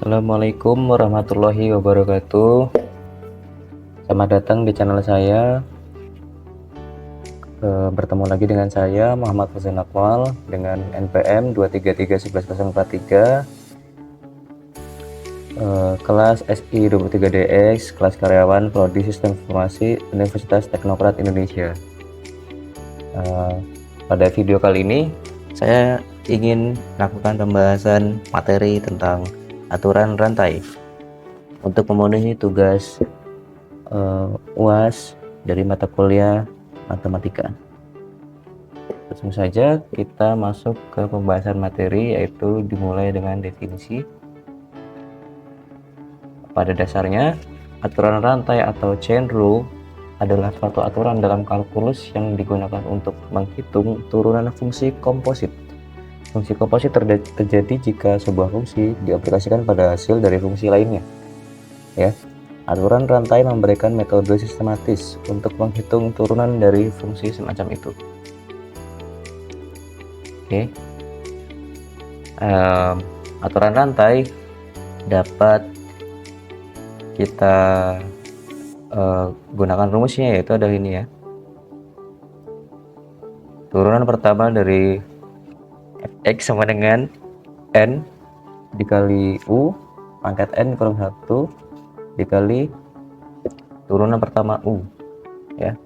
Assalamualaikum warahmatullahi wabarakatuh. Selamat datang di channel saya. Bertemu lagi dengan saya Muhammad Fauzan Akwal dengan NPM 2331143, kelas SI 23DX, kelas karyawan Prodi Sistem Informasi Universitas Teknokrat Indonesia. Pada video kali ini saya ingin melakukan pembahasan materi tentang aturan rantai untuk memenuhi tugas UAS dari mata kuliah matematika. Langsung saja kita masuk ke pembahasan materi, yaitu dimulai dengan definisi. Pada dasarnya, aturan rantai atau chain rule adalah suatu aturan dalam kalkulus yang digunakan untuk menghitung turunan fungsi komposit. Fungsi komposit terjadi jika sebuah fungsi diaplikasikan pada hasil dari fungsi lainnya. Ya, aturan rantai memberikan metode sistematis untuk menghitung turunan dari fungsi semacam itu. Oke. Aturan rantai dapat kita gunakan rumusnya, yaitu adalah ini ya. Turunan pertama dari fx sama dengan n dikali u pangkat n kurang 1 dikali turunan pertama u ya.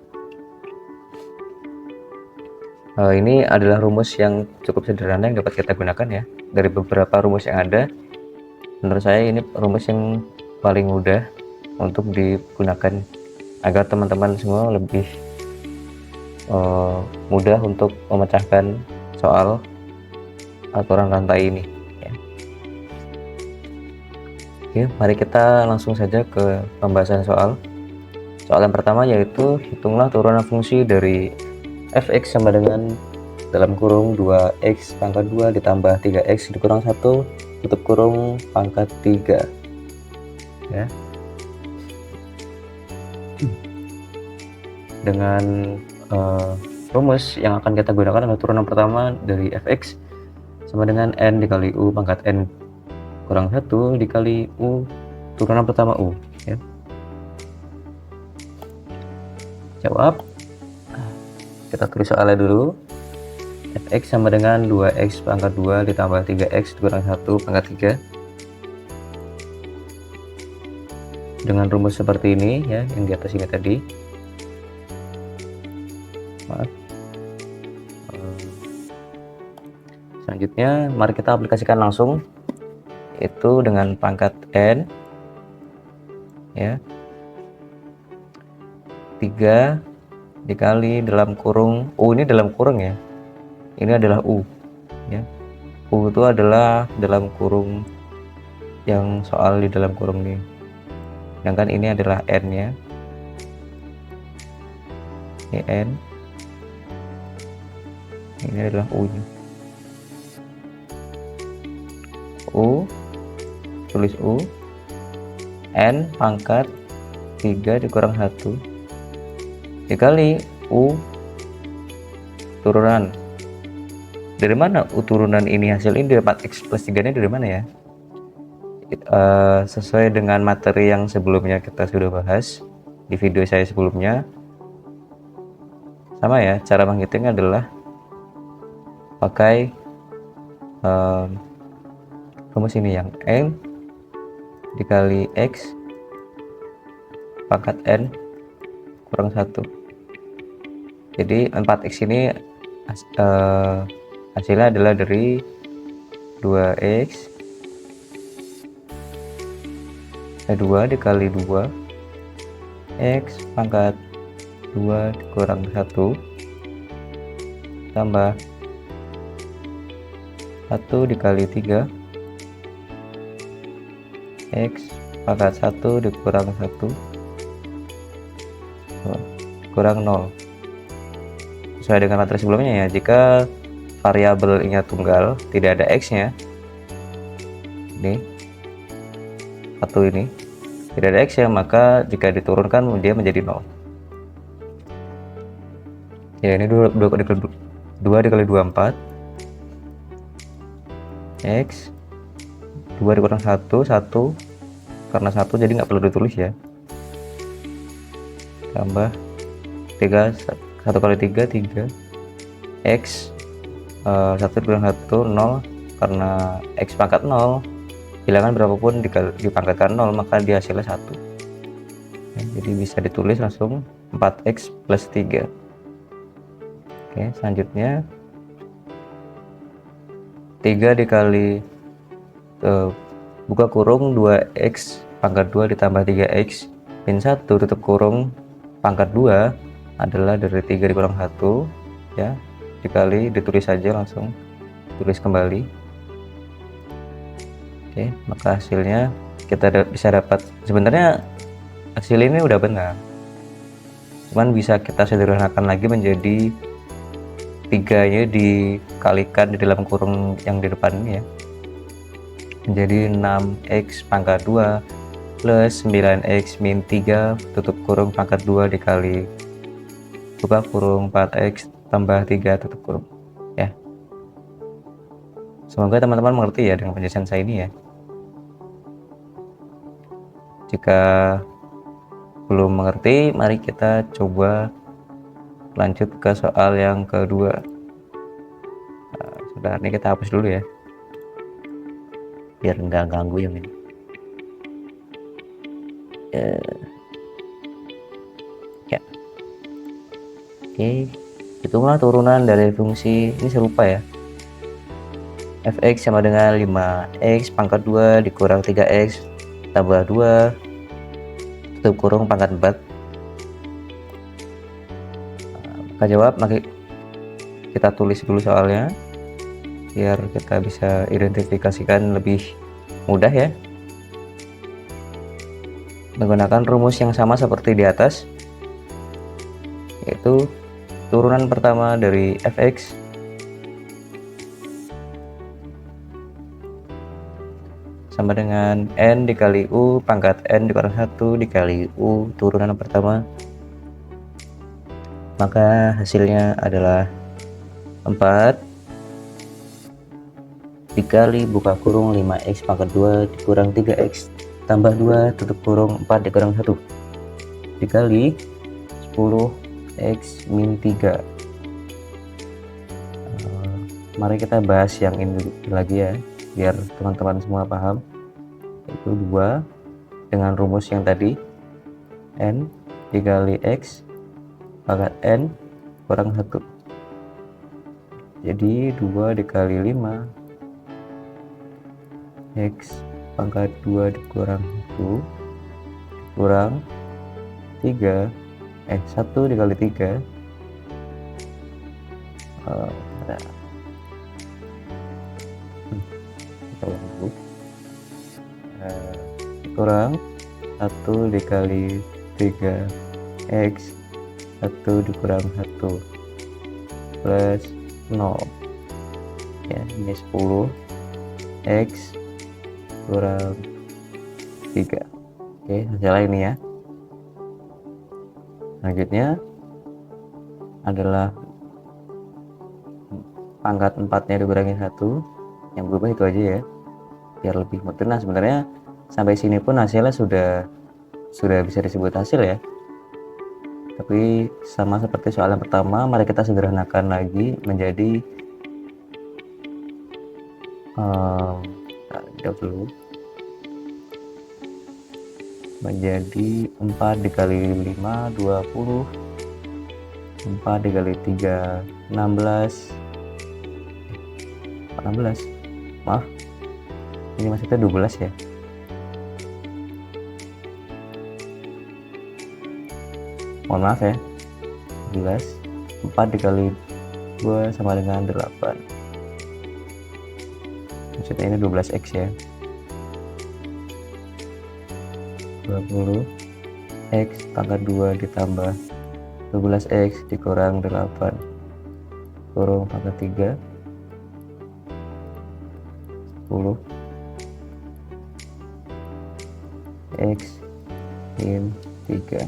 Ini adalah rumus yang cukup sederhana yang dapat kita gunakan ya. Dari beberapa rumus yang ada, menurut saya ini rumus yang paling mudah untuk digunakan agar teman-teman semua lebih mudah untuk memecahkan soal aturan rantai ini ya. Oke, mari kita langsung saja ke pembahasan soal yang pertama, yaitu hitunglah turunan fungsi dari fx sama dengan dalam kurung 2x pangkat 2 ditambah 3x dikurang 1 tutup kurung pangkat 3 ya. Dengan rumus yang akan kita gunakan adalah turunan pertama dari fx sama dengan n dikali u pangkat n kurang 1 dikali u turunan pertama u ya. Jawab, kita tulis soalnya dulu. Fx sama dengan 2x pangkat 2 ditambah 3x dikurang 1 pangkat 3 dengan rumus seperti ini ya, yang di atas ini tadi. Maaf. Selanjutnya mari kita aplikasikan langsung, itu dengan pangkat n ya, 3 dikali dalam kurung u, ini dalam kurung ya, ini adalah u ya. U itu adalah dalam kurung yang soal di dalam kurung ini, sedangkan ini adalah n ya, ini n, ini adalah u nya. U, tulis u, n pangkat 3 dikurang 1 dikali u turunan. Dari mana u turunan ini? Hasil ini dari 4x plus 3 nya dari mana ya? Sesuai dengan materi yang sebelumnya kita sudah bahas di video saya sebelumnya, sama ya, cara menghitungnya adalah pakai rumus ini yang n dikali x pangkat n kurang 1. Jadi 4x ini hasilnya adalah dari 2x 2 dikali 2 x pangkat 2 kurang 1 tambah 1 dikali 3 x pangkat 1 dikurang 1 kurang 0. Sesuai dengan materi sebelumnya ya, jika variabelnya tunggal tidak ada x nya, ini 1 ini tidak ada x ya, maka jika diturunkan dia menjadi 0 ya. Ini 2 dikali 2 4 x 2 dikurang 1, 1 karena 1 jadi nggak perlu ditulis ya, tambah 3, 1 kali 3 3 x 1 dikurang 1 0 karena x pangkat 0 bilangan berapapun dipangkatkan 0 maka dia hasilnya 1 ya, jadi bisa ditulis langsung 4x plus 3. Oke, selanjutnya 3 dikali buka kurung 2x pangkat 2 ditambah 3x min 1 tutup kurung pangkat 2 adalah dari 3 dikurang 1 ya, dikali ditulis saja langsung, tulis kembali. Oke, maka hasilnya kita bisa dapat, sebenarnya hasil ini udah benar, cuman bisa kita sederhanakan lagi menjadi 3-nya dikalikan di dalam kurung yang di depan ini ya, menjadi 6x pangkat 2 plus 9x min 3 tutup kurung pangkat 2 dikali buka kurung 4x tambah 3 tutup kurung ya. Semoga teman-teman mengerti ya dengan penjelasan saya ini ya. Jika belum mengerti, mari kita coba lanjut ke soal yang kedua. Nah, sudah, ini kita hapus dulu ya, biar nggak ganggu yang ini. Ya. Oke, hitunglah turunan dari fungsi ini serupa ya. Fx sama dengan 5x pangkat 2 dikurang 3x tambah 2 tutup kurung pangkat 4. Maka jawab, maka kita tulis dulu soalnya biar kita bisa identifikasikan lebih mudah ya, menggunakan rumus yang sama seperti di atas, yaitu turunan pertama dari fx sama dengan n dikali u pangkat n dikurang 1 dikali u turunan pertama, maka hasilnya adalah 4 dikali buka kurung 5x pangkat 2 dikurang 3x tambah 2 tutup kurung 4 dikurang 1 dikali 10x min 3. Mari kita bahas yang ini lagi ya, biar teman-teman semua paham, yaitu 2 dengan rumus yang tadi, n dikali x pangkat n kurang 1, jadi 2 dikali 5 x pangkat 2 dikurang 1 kurang 3 1 dikali 3 kurang 1 dikali 3 x 1 dikurang 1 plus 0 ya, ini 10 x kurang 3. Oke, hasilnya ini ya. Selanjutnya adalah pangkat 4-nya dikurangi 1, yang berubah itu aja ya, biar lebih mudah. Nah, sebenarnya sampai sini pun hasilnya sudah bisa disebut hasil ya, tapi sama seperti soal yang pertama, mari kita sederhanakan lagi menjadi dulu menjadi 4 dikali 5 20, 4 dikali 3 16, maaf ini maksudnya 12 ya, mohon maaf ya, 12, 4 dikali 2 sama dengan 8, maksudnya ini 12x ya, 20 x pangkat 2 ditambah 12x dikurang 8 kurung pangkat 3 10 x min 3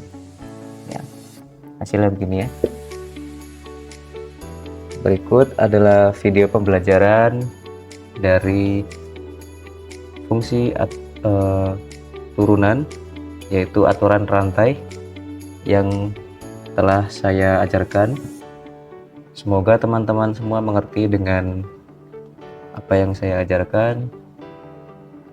ya, hasilnya begini ya. Berikut adalah video pembelajaran dari fungsi turunan, yaitu aturan rantai yang telah saya ajarkan. Semoga teman-teman semua mengerti dengan apa yang saya ajarkan.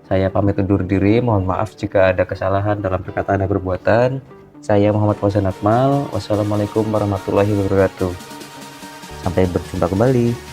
Saya pamit undur diri, mohon maaf jika ada kesalahan dalam perkataan dan perbuatan. Saya Muhammad Fauzan Akmal. Wassalamualaikum warahmatullahi wabarakatuh. Sampai berjumpa kembali.